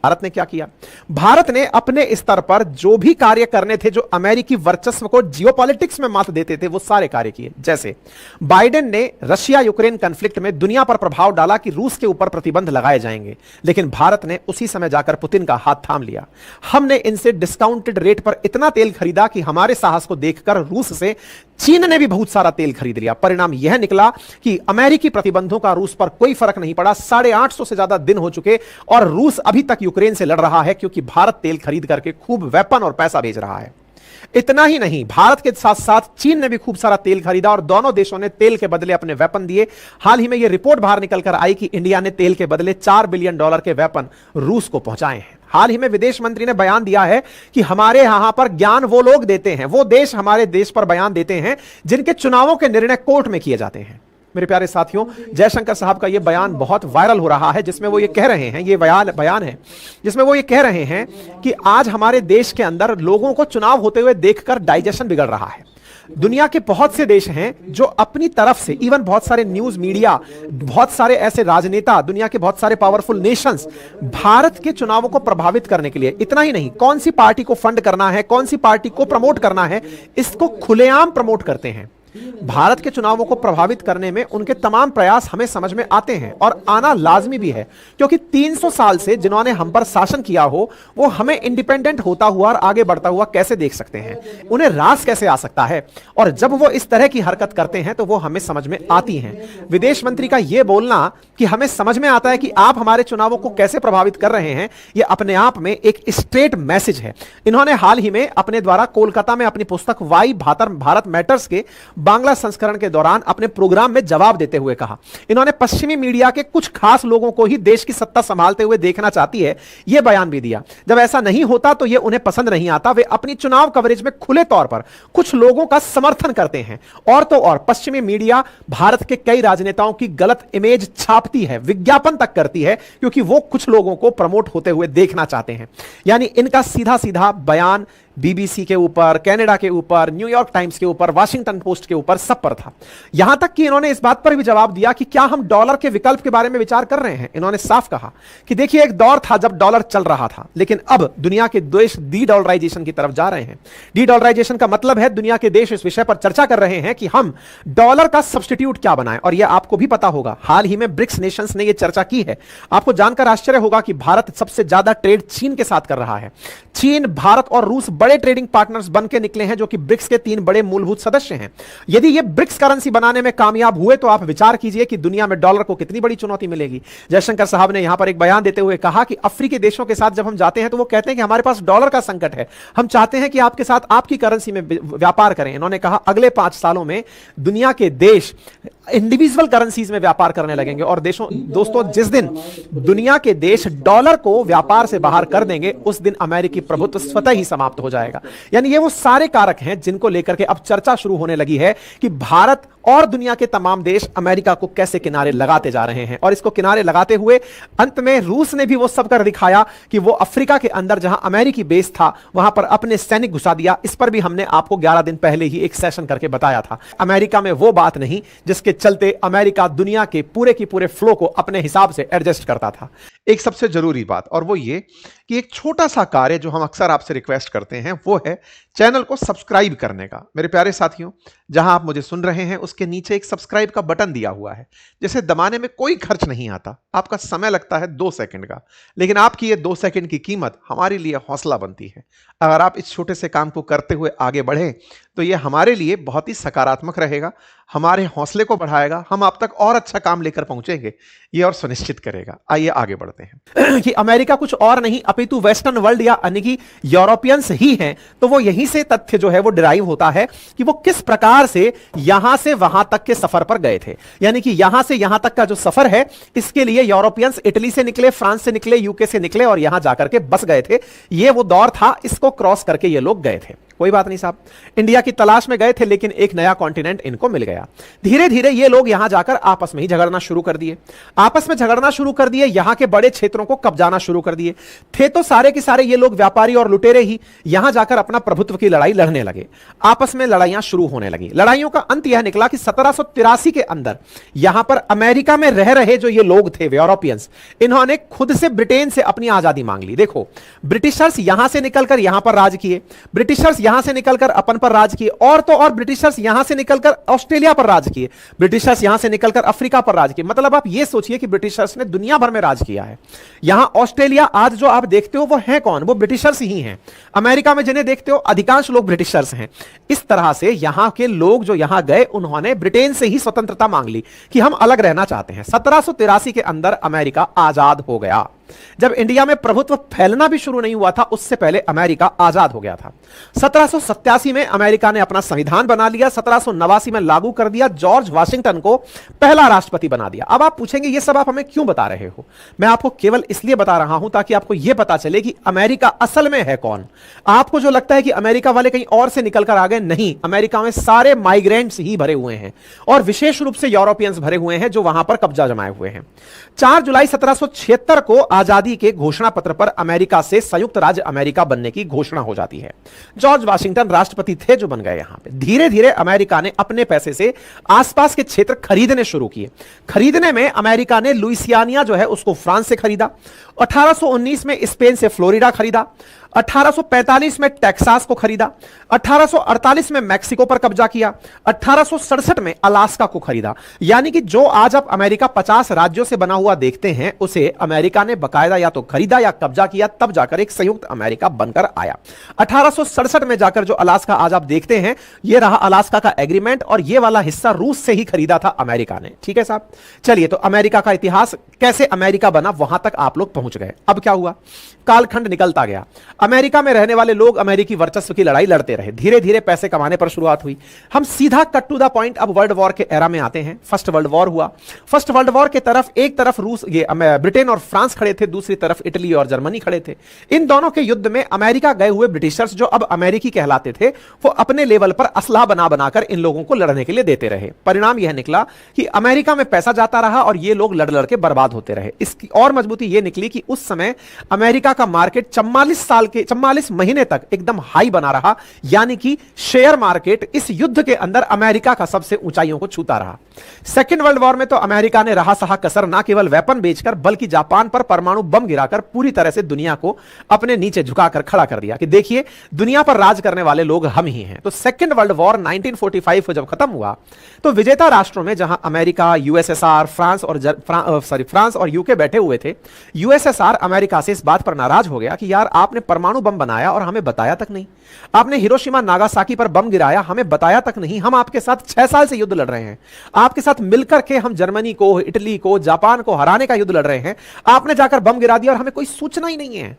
भारत ने क्या किया? भारत ने अपने स्तर पर जो भी कार्य करने थे, जो अमेरिकी वर्चस्व को जियोपॉलिटिक्स में मात देते थे, वो सारे कार्य किए। जैसे बाइडेन ने रशिया यूक्रेन कॉन्फ्लिक्ट में दुनिया पर प्रभाव डाला कि रूस के ऊपर प्रतिबंध लगाए जाएंगे, लेकिन भारत ने उसी समय जाकर पुतिन का हाथ थाम लिया। हमने इनसे डिस्काउंटेड रेट पर इतना तेल खरीदा कि हमारे साहस को देखकर रूस से चीन ने भी बहुत सारा तेल खरीद लिया। परिणाम यह निकला कि अमेरिकी प्रतिबंधों का रूस पर कोई फर्क नहीं पड़ा। 850 से ज्यादा दिन हो चुके और रूस अभी तक यूक्रेन से लड़ रहा है, क्योंकि भारत तेल खरीद करके खूब वेपन और पैसा भेज रहा है। इतना ही नहीं, भारत के साथ साथ चीन ने भी खूब सारा तेल खरीदा और दोनों देशों ने तेल के बदले अपने वेपन दिए। हाल ही में यह रिपोर्ट बाहर निकलकर आई कि इंडिया ने तेल के बदले $4 बिलियन के वेपन रूस को पहुंचाए हैं। हाल ही में विदेश मंत्री ने बयान दिया है कि हमारे यहां पर ज्ञान वो लोग देते हैं, वो देश हमारे देश पर बयान देते हैं जिनके चुनावों के निर्णय कोर्ट में किए जाते हैं। मेरे प्यारे साथियों, जयशंकर साहब का यह बयान बहुत वायरल हो रहा है, जिसमें वो ये कह रहे हैं, ये बयान है जिसमें वो ये कह रहे हैं कि आज हमारे देश के अंदर लोगों को चुनाव होते हुए देखकर डाइजेशन बिगड़ रहा है। दुनिया के बहुत से देश हैं जो अपनी तरफ से, इवन बहुत सारे न्यूज मीडिया, बहुत सारे ऐसे राजनेता, दुनिया के बहुत सारे पावरफुल नेशंस भारत के चुनावों को प्रभावित करने के लिए, इतना ही नहीं, कौन सी पार्टी को फंड करना है, कौन सी पार्टी को प्रमोट करना है, इसको खुलेआम प्रमोट करते हैं। भारत के चुनावों को प्रभावित करने में उनके तमाम प्रयास हमें समझ में आते हैं और आना लाजमी भी है, क्योंकि 300 साल से जिन्होंने हम पर शासन किया हो, वो हमें इंडिपेंडेंट होता हुआ और आगे बढ़ता हुआ कैसे देख सकते हैं, उन्हें रास कैसे आ सकता है। और जब वो इस तरह की हरकत करते हैं तो वो हमें समझ में आती हैं। विदेश मंत्री का यह बोलना कि हमें समझ में आता है कि आप हमारे चुनावों को कैसे प्रभावित कर रहे हैं, यह अपने आप में एक स्ट्रेट मैसेज है। इन्होंने हाल ही में अपने द्वारा कोलकाता में अपनी पुस्तक वाई भारत मैटर्स के बांग्ला संस्करण के दौरान अपने प्रोग्राम में जवाब देते हुए कहा, इन्होंने पश्चिमी मीडिया के कुछ खास लोगों को ही देश की सत्ता संभालते हुए देखना चाहती है, यह बयान भी दिया। जब ऐसा नहीं होता तो यह उन्हें पसंद नहीं आता। वे अपनी चुनाव कवरेज में खुले तौर पर कुछ लोगों का समर्थन करते हैं, और तो और पश्चिमी मीडिया भारत के कई राजनेताओं की गलत इमेज छापती है, विज्ञापन तक करती है, क्योंकि वो कुछ लोगों को प्रमोट होते हुए देखना चाहते हैं। यानी इनका सीधा सीधा बयान बीबीसी के ऊपर, कनाडा के ऊपर, न्यूयॉर्क टाइम्स के ऊपर, वाशिंगटन पोस्ट के ऊपर, सब पर था। यहां तक कि इन्होंने इस बात पर भी जवाब दिया कि क्या हम डॉलर के विकल्प के बारे में विचार कर रहे हैं। इन्होंने साफ कहा कि देखिए, एक दौर था जब डॉलर चल रहा था, लेकिन अब दुनिया के देश डी डॉलराइजेशन की तरफ जा रहे हैं। डी डॉलराइजेशन का मतलब है दुनिया के देश इस विषय पर चर्चा कर रहे हैं कि हम डॉलर का सब्स्टिट्यूट क्या बनाएं। और यह आपको भी पता होगा, हाल ही में ब्रिक्स नेशंस ने यह चर्चा की है। आपको जानकर आश्चर्य होगा कि भारत सबसे ज्यादा ट्रेड चीन के साथ कर रहा है। चीन, भारत और रूस बड़े ट्रेडिंग पार्टनर्स बन के निकले हैं, जो कि ब्रिक्स के 3 बड़े मूलभूत सदस्य हैं। यदि ये ब्रिक्स करेंसी बनाने में कामयाब हुए तो आप विचार कीजिए कि दुनिया में डॉलर को कितनी बड़ी चुनौती मिलेगी। जयशंकर साहब ने यहां पर एक बयान देते हुए कहा कि अफ्रीकी देशों के साथ जब हम जाते हैं तो वो कहते हैं कि हमारे पास डॉलर का संकट है, हम चाहते हैं कि आपके साथ आपकी करेंसी में व्यापार करें। इन्होंने कहा अगले 5 सालों में दुनिया के देश इंडिविजुअल करेंसीज में व्यापार करने लगेंगे। और दोस्तों, जिस दिन दुनिया के देश डॉलर को व्यापार से बाहर कर देंगे, उस दिन अमेरिकी प्रभुत्व स्वतः ही समाप्त हो जाएगा। यानी ये वो सारे कारक हैं जिनको लेकर के अब चर्चा शुरू होने लगी है कि भारत और दुनिया के तमाम देश अमेरिका को कैसे किनारे लगाते जा रहे हैं। और इसको किनारे लगाते हुए अंत में रूस ने भी वो सब कर दिखाया कि वो अफ्रीका के अंदर जहां अमेरिकी बेस था, वहां पर अपने सैनिक घुसा दिया। इस पर भी हमने आपको 11 दिन पहले ही एक सेशन करके बताया था। अमेरिका में वो बात नहीं जिसके चलते अमेरिका दुनिया के पूरे की पूरे फ्लो को अपने हिसाब से एडजस्ट करता था। एक सबसे जरूरी बात, और वो ये कि एक छोटा सा कार्य जो हम अक्सर आपसे रिक्वेस्ट करते हैं, वो है चैनल को सब्सक्राइब करने का। मेरे प्यारे साथियों, जहां आप मुझे सुन रहे हैं उसके नीचे एक सब्सक्राइब का बटन दिया हुआ है, जिसे दबाने में कोई खर्च नहीं आता। आपका समय लगता है 2 सेकंड का, लेकिन आपकी ये 2 सेकंड की कीमत हमारे लिए हौसला बनती है। अगर आप इस छोटे से काम को करते हुए आगे बढ़ें तो ये हमारे लिए बहुत ही सकारात्मक रहेगा, हमारे हौसले को बढ़ाएगा, हम आप तक और अच्छा काम लेकर पहुंचेंगे, ये और सुनिश्चित करेगा। आइए आगे बढ़ते हैं कि अमेरिका कुछ और नहीं अपितु वेस्टर्न वर्ल्ड यानी कि यूरोपियंस ही हैं। तो वो यहीं से तथ्य जो है वो डिराइव होता है कि वो किस प्रकार से यहां से वहां तक के सफर पर गए थे। यानी कि यहां से यहां तक का जो सफर है, इसके लिए यूरोपियंस इटली से निकले, फ्रांस से निकले, यूके से निकले और यहां जाकर के बस गए थे। ये वो दौर था, इसको क्रॉस करके ये लोग गए थे। कोई बात नहीं साहब, इंडिया की तलाश में गए थे लेकिन एक नया कॉन्टिनेंट इनको मिल गया। धीरे धीरे ये लोग यहां जाकर आपस में ही झगड़ना शुरू कर दिए, आपस में झगड़ना शुरू कर दिए, यहां के बड़े क्षेत्रों को कब्जाना शुरू कर दिए। थे तो सारे के सारे ये लोग व्यापारी और लुटेरे ही, यहां जाकर अपना प्रभुत्व की लड़ाई लड़ने लगे, आपस में लड़ाइयां शुरू होने लगी। लड़ाइयों का अंत यह निकला कि 1783 के अंदर यहां पर अमेरिका में रह रहे जो ये लोग थे यूरोपियंस, इन्होंने खुद से ब्रिटेन से अपनी आजादी मांग ली। देखो, ब्रिटिशर्स यहां से निकलकर यहां पर राज किए, ब्रिटिशर्स यहां से निकलकर अपन पर राज किए, और तो और ब्रिटिशर्स यहां से निकलकर ऑस्ट्रेलिया पर राज किए, ब्रिटिशर्स यहां से निकलकर अफ्रीका पर राज किए। मतलब आप यह सोचिए कि ब्रिटिशर्स ने दुनिया भर में राज किया है। यहां ऑस्ट्रेलिया आज जो आप देखते हो वो है कौन? वो ब्रिटिशर्स ही हैं। अमेरिका में जिन्हें देखते हो अधिकांश लोग ब्रिटिशर्स हैं। इस तरह से यहां के लोग जो यहां गए उन्होंने ब्रिटेन से ही स्वतंत्रता मांग ली कि हम अलग रहना चाहते हैं। 1783 के अंदर अमेरिका आजाद हो गया। जब इंडिया में प्रभुत्व फैलना भी शुरू नहीं हुआ था उससे पहले अमेरिका आजाद हो गया था। 1787 में अमेरिका ने अपना संविधान बना लिया, 1789 में लागू कर दिया, जॉर्ज वाशिंगटन को पहला राष्ट्रपति बना दिया। अब आप पूछेंगे ये सब आप हमें क्यों बता रहे हो? मैं आपको केवल इसलिए बता रहा हूं ताकि आपको यह पता चले कि अमेरिका असल में है कौन। आपको जो लगता है कि अमेरिका वाले कहीं और से निकलकर आ गए, नहीं, अमेरिका में सारे माइग्रेंट्स ही भरे हुए हैं और विशेष रूप से यूरोपियंस भरे हुए हैं जो वहां पर कब्जा जमाए हुए हैं। 4 जुलाई 1776 को आजादी के घोषणा पत्र पर अमेरिका से संयुक्त राज्य अमेरिका बनने की घोषणा हो जाती है। जॉर्ज वाशिंगटन राष्ट्रपति थे जो बन गए यहां पे। धीरे धीरे अमेरिका ने अपने पैसे से आसपास के क्षेत्र खरीदने शुरू किए। खरीदने में अमेरिका ने लुइसियाना जो है उसको फ्रांस से खरीदा, 1819 में स्पेन से फ्लोरिडा खरीदा, 1845 में टेक्सास को खरीदा, 1848 में मैक्सिको पर कब्जा किया, 1867 में अलास्का को खरीदा। यानी कि जो आज आप अमेरिका 50 राज्यों से बना हुआ देखते हैं उसे अमेरिका ने बकायदा या तो खरीदा या कब्जा किया, तब जाकर एक संयुक्त अमेरिका बनकर आया। 1867 में जाकर जो अलास्का आज आप देखते हैं यह रहा अलास्का का एग्रीमेंट, और यह वाला हिस्सा रूस से ही खरीदा था अमेरिका ने। ठीक है साहब, चलिए, तो अमेरिका का इतिहास कैसे अमेरिका बना वहां तक आप लोग पहुंच गए। अब क्या हुआ? कालखंड निकलता गया, अमेरिका में रहने वाले लोग अमेरिकी वर्चस्व की लड़ाई लड़ते रहे, धीरे धीरे पैसे कमाने पर शुरुआत हुई। हम सीधा कट टू द पॉइंट अब वर्ल्ड वॉर के एरा में आते हैं। फर्स्ट वर्ल्ड वॉर हुआ। फर्स्ट वर्ल्ड वॉर के तरफ एक तरफ रूस, ये ब्रिटेन और फ्रांस खड़े थे, दूसरी तरफ इटली और जर्मनी खड़े थे। इन दोनों के युद्ध में अमेरिका गए हुए ब्रिटिशर्स जो अब अमेरिकी कहलाते थे वो अपने लेवल पर असलाह बना बनाकर इन लोगों को लड़ने के लिए देते रहे। परिणाम यह निकला कि अमेरिका में पैसा जाता रहा और ये लोग लड़ लड़ के बर्बाद होते रहे। इसकी और मजबूती यह निकली कि उस समय अमेरिका का मार्केट 44 महीने तक एकदम हाई बना रहा, यानी कि शेयर मार्केट इस युद्ध के अंदर अमेरिका का सबसे ऊंचाइयों को छूता रहा। सेकेंड वर्ल्ड वॉर में तो अमेरिका ने रहा सहा कसर ना केवल वेपन बेचकर बल्कि जापान पर परमाणु बम गिराकर पूरी तरह से दुनिया को अपने नीचे झुकाकर खड़ा कर दिया कि देखिए दुनिया पर राज करने वाले लोग हम ही हैं। तो सेकेंड वर्ल्ड वॉर 1945 को जब खत्म हुआ तो विजेता राष्ट्रों में जहां अमेरिका, यूएसएसआर, फ्रांस और यूके बैठे हुए थे, यूएसएसआर अमेरिका से इस बात पर नाराज हो गया कि यार आपने परमाणु बम बनाया और हमें बताया तक नहीं, आपने हिरोशिमा नागासाकी पर बम गिराया, हमें बताया तक नहीं, हम आपके साथ 6 साल से युद्ध लड़ रहे हैं, आपके साथ मिलकर के हम जर्मनी को, इटली को, जापान को हराने का युद्ध लड़ रहे हैं, आपने जाकर बम गिरा दिया और हमें कोई सूचना ही नहीं है।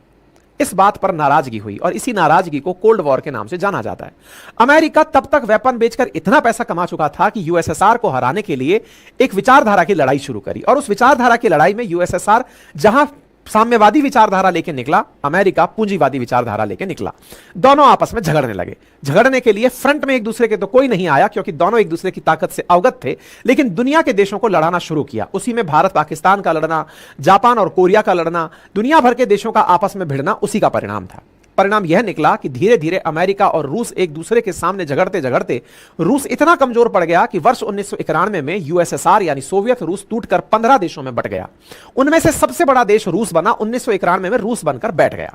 इस बात पर नाराजगी हुई और इसी नाराजगी को कोल्ड वॉर के नाम से जाना जाता है। अमेरिका तब तक वेपन बेचकर इतना पैसा कमा चुका था कि यूएसएसआर को हराने के लिए एक विचारधारा की लड़ाई शुरू करी, और उस विचारधारा की लड़ाई में यूएसएसआर जहां साम्यवादी विचारधारा लेके निकला, अमेरिका पूंजीवादी विचारधारा लेके निकला। दोनों आपस में झगड़ने लगे। झगड़ने के लिए फ्रंट में एक दूसरे के तो कोई नहीं आया क्योंकि दोनों एक दूसरे की ताकत से अवगत थे, लेकिन दुनिया के देशों को लड़ाना शुरू किया। उसी में भारत पाकिस्तान का लड़ना, जापान और कोरिया का लड़ना, दुनिया भर के देशों का आपस में भिड़ना उसी का परिणाम था। परिणाम यह निकला कि धीरे धीरे अमेरिका और रूस एक दूसरे के सामने झगड़ते झगड़ते रूस इतना कमजोर पड़ गया कि वर्ष 1991 में यूएसएसआर यानी सोवियत रूस टूटकर 15 देशों में बंट गया। उनमें से सबसे बड़ा देश रूस बना। 1991 में रूस बनकर बैठ गया।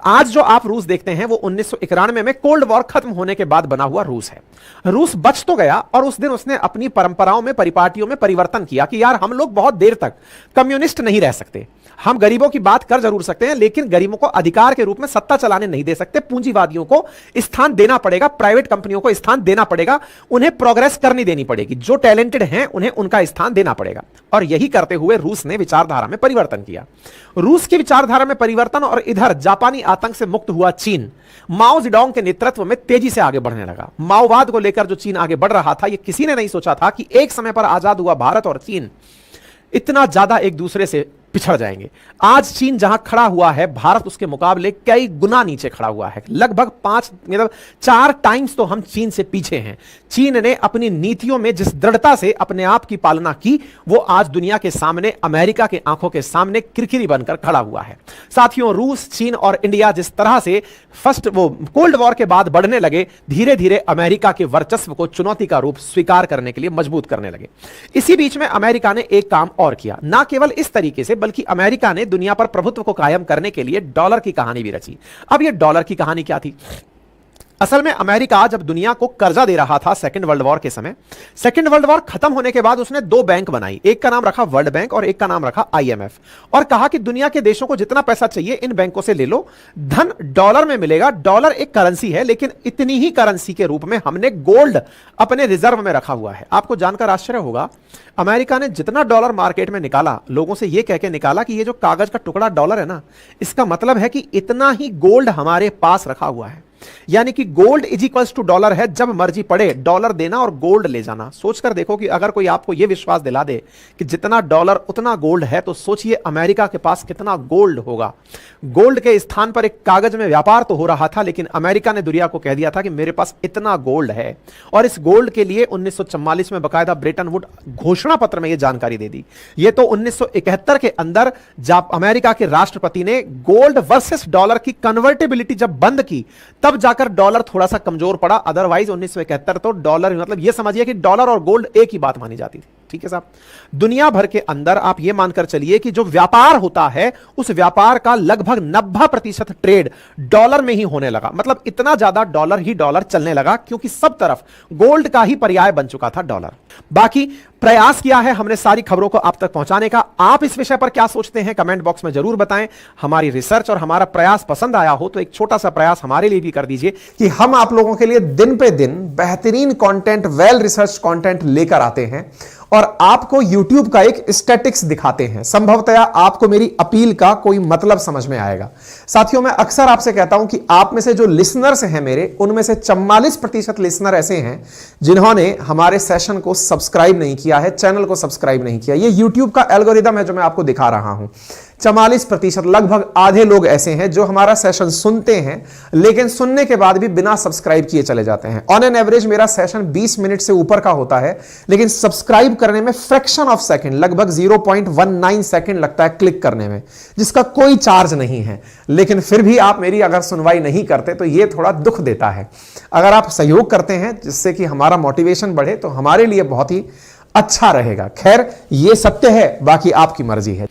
आज जो आप रूस देखते हैं वो 1991 में कोल्ड वॉर खत्म होने के बाद बना हुआ रूस है। रूस बच तो गया और उस दिन उसने अपनी परंपराओं में, परिपाटियों में परिवर्तन किया कि यार हम लोग बहुत देर तक कम्युनिस्ट नहीं रह सकते, हम गरीबों की बात कर जरूर सकते हैं लेकिन गरीबों को अधिकार के रूप में सत्ता चलाने नहीं दे सकते। पूंजीवादियों को स्थान देना पड़ेगा, प्राइवेट कंपनियों को स्थान देना पड़ेगा, उन्हें प्रोग्रेस करनी देनी पड़ेगी, जो टैलेंटेड हैं उन्हें उनका स्थान देना पड़ेगा। और यही करते हुए रूस ने विचारधारा में परिवर्तन किया। रूस की विचारधारा में परिवर्तन और इधर जापानी आतंक से मुक्त हुआ चीन माओ जेडोंग के नेतृत्व में तेजी से आगे बढ़ने लगा। माओवाद को लेकर जो चीन आगे बढ़ रहा था, यह किसी ने नहीं सोचा था कि एक समय पर आजाद हुआ भारत और चीन इतना ज्यादा एक दूसरे से पिछड़ जाएंगे। आज चीन जहां खड़ा हुआ है, भारत उसके मुकाबले कई गुना नीचे खड़ा हुआ है। लगभग 4 टाइम्स तो हम चीन से पीछे हैं। चीन ने अपनी नीतियों में जिस दृढ़ता से अपने आप की पालना की, वो आज दुनिया के सामने, अमेरिका के आंखों के सामने किरकिरी बनकर खड़ा हुआ है। साथियों, रूस, चीन और इंडिया जिस तरह से कोल्ड वॉर के बाद बढ़ने लगे, धीरे धीरे अमेरिका के वर्चस्व को चुनौती का रूप स्वीकार करने के लिए मजबूत करने लगे। इसी बीच में अमेरिका ने एक काम और किया। ना केवल इस तरीके से, बल्कि अमेरिका ने दुनिया पर प्रभुत्व को कायम करने के लिए डॉलर की कहानी भी रची। अब यह डॉलर की कहानी क्या थी? असल में अमेरिका जब दुनिया को कर्जा दे रहा था सेकेंड वर्ल्ड वॉर के समय, सेकेंड वर्ल्ड वॉर खत्म होने के बाद उसने 2 बैंक बनाई। एक का नाम रखा वर्ल्ड बैंक और एक का नाम रखा IMF, और कहा कि दुनिया के देशों को जितना पैसा चाहिए इन बैंकों से ले लो, धन डॉलर में मिलेगा। डॉलर एक करेंसी है, लेकिन इतनी ही करेंसी के रूप में हमने गोल्ड अपने रिजर्व में रखा हुआ है। आपको जानकर आश्चर्य होगा, अमेरिका ने जितना डॉलर मार्केट में निकाला, लोगों से यह कह के निकाला कि ये जो कागज का टुकड़ा डॉलर है ना, इसका मतलब है कि इतना ही गोल्ड हमारे पास रखा हुआ है। यानी कि gold is equals to dollar है। जब मर्जी पड़े डॉलर देना और गोल्ड ले जाना। सोचकर देखो कि अगर कोई आपको यह विश्वास दिला दे कि जितना डॉलर उतना गोल्ड है, तो सोचिए अमेरिका के पास कितना गोल्ड होगा। गोल्ड के स्थान पर एक कागज में व्यापार तो हो रहा था, लेकिन अमेरिका ने दुनिया को कह दिया था कि मेरे पास इतना गोल्ड है। और इस गोल्ड के लिए 1944 में बकायदा ब्रेटन वुड घोषणा पत्र में यह जानकारी दे दी। यह तो 1971 के अंदर जब अमेरिका के राष्ट्रपति ने गोल्ड वर्सेस डॉलर की कन्वर्टेबिलिटी जब बंद की, तब जाकर डॉलर थोड़ा सा कमजोर पड़ा। अदरवाइज 1971 तो डॉलर, मतलब यह समझिए कि डॉलर और गोल्ड एक ही बात मानी जाती थी। ठीक है साहब, दुनिया भर के अंदर आप यह मानकर चलिए कि जो व्यापार होता है, उस व्यापार का लगभग 90% ट्रेड डॉलर में ही होने लगा। मतलब इतना ज्यादा डॉलर ही डॉलर चलने लगा, क्योंकि सब तरफ गोल्ड का ही पर्याय बन चुका था डॉलर। बाकी प्रयास किया है हमने सारी खबरों को आप तक पहुंचाने का। आप इस विषय पर क्या सोचते हैं, कमेंट बॉक्स में जरूर बताएं। हमारी रिसर्च और हमारा प्रयास पसंद आया हो तो एक छोटा सा प्रयास हमारे लिए भी कर दीजिए कि हम आप लोगों के लिए दिन पे दिन बेहतरीन कंटेंट, वेल रिसर्च कंटेंट लेकर आते हैं और आपको YouTube का एक स्टैटिक्स दिखाते हैं। संभवतया आपको मेरी अपील का कोई मतलब समझ में आएगा। साथियों, मैं अक्सर आपसे कहता हूं कि आप में से जो लिसनर्स हैं मेरे, उनमें से 44% लिसनर ऐसे हैं जिन्होंने हमारे सेशन को सब्सक्राइब नहीं किया है, चैनल को सब्सक्राइब नहीं किया। ये YouTube का एल्गोरिदम है जो मैं आपको दिखा रहा हूं। 44%, लगभग आधे लोग ऐसे हैं जो हमारा सेशन सुनते हैं, लेकिन सुनने के बाद भी बिना सब्सक्राइब किए चले जाते हैं। ऑन एन एवरेज मेरा सेशन 20 मिनट से ऊपर का होता है, लेकिन सब्सक्राइब करने में फ्रैक्शन ऑफ सेकंड, लगभग 0.19 सेकंड लगता है क्लिक करने में, जिसका कोई चार्ज नहीं है। लेकिन फिर भी आप मेरी अगर सुनवाई नहीं करते तो यह थोड़ा दुख देता है। अगर आप सहयोग करते हैं जिससे कि हमारा मोटिवेशन बढ़े, तो हमारे लिए बहुत ही अच्छा रहेगा। खैर, यह सत्य है, बाकी आपकी मर्जी है।